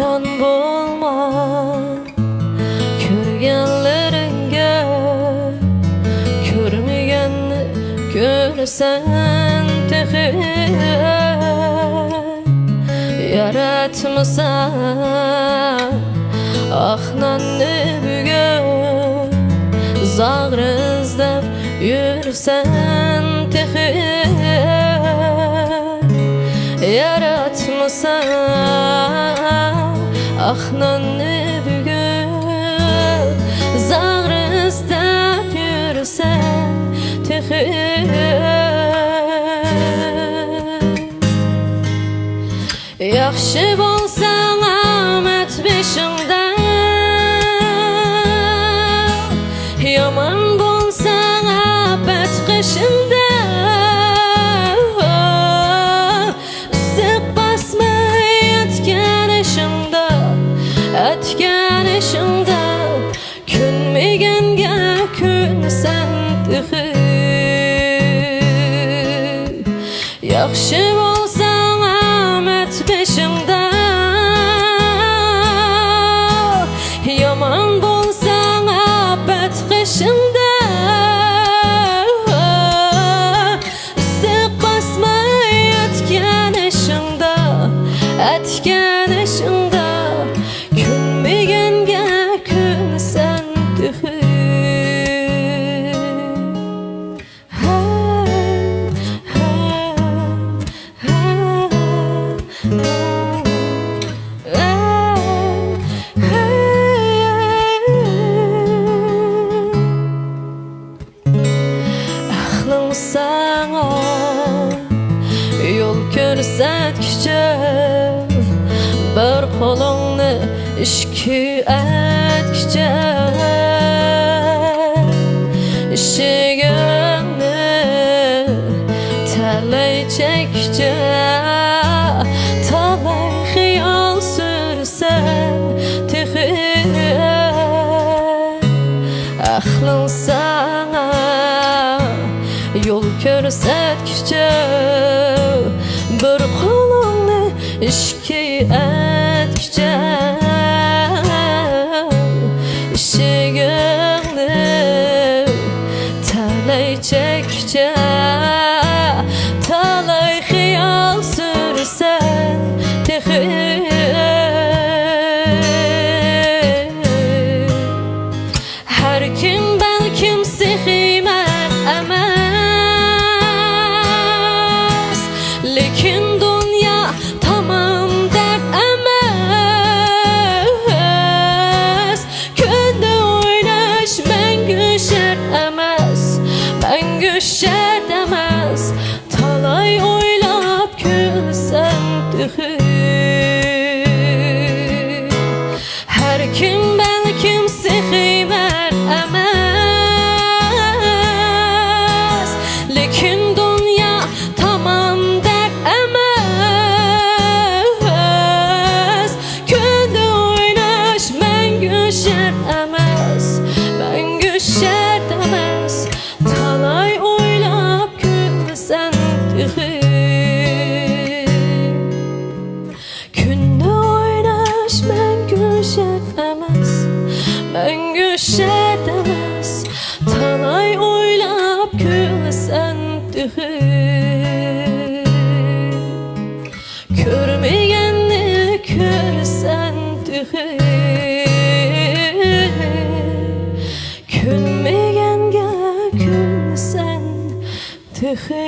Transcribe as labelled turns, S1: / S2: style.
S1: hayran bolma, körgenleringe körmegenni görsen tehi yaratmasan ahnanni bügün zağrı izlep yürsen tehi yaratmasan ahnanni bügün zağrı izlep yürsen tehi yaxşı bolsan amet beşimde, yaman bolsan abet qışında. Sık basma etken işimde, künmegenge künsen tıxı. Yaxşı bolsan amet beşimde, yaman bolsan abet qışında. Sık basma etken işimde, künmegenge künsen tıxı. Aklım sana yol görsetkçe bir kolunu işki etkçe işigini talay çekçe talay xiyal sürsen tehi aklın sana yol görsetkçe bir kolunu işki etkçe işigini talay çekçe talay xiyal sürsen tehi her kim belkim sehimer emez, lekin dünya tamam dert emez. Könde oynaş mengü şert emez, mengü şert emez. Talay oylap külsen tıxı. Her kim belkim sehimer emez, lekin dünya tamam dert emez. Könde oynaş mengü şert emez, mengü şert emez. Talay oylap külsen tıxı. Künde oynaş mengü şert emez, mengü şert emez. Talay oylap külsen tıxı. Körmegenni körsen tıxı. Künmegenge künsen tıxı.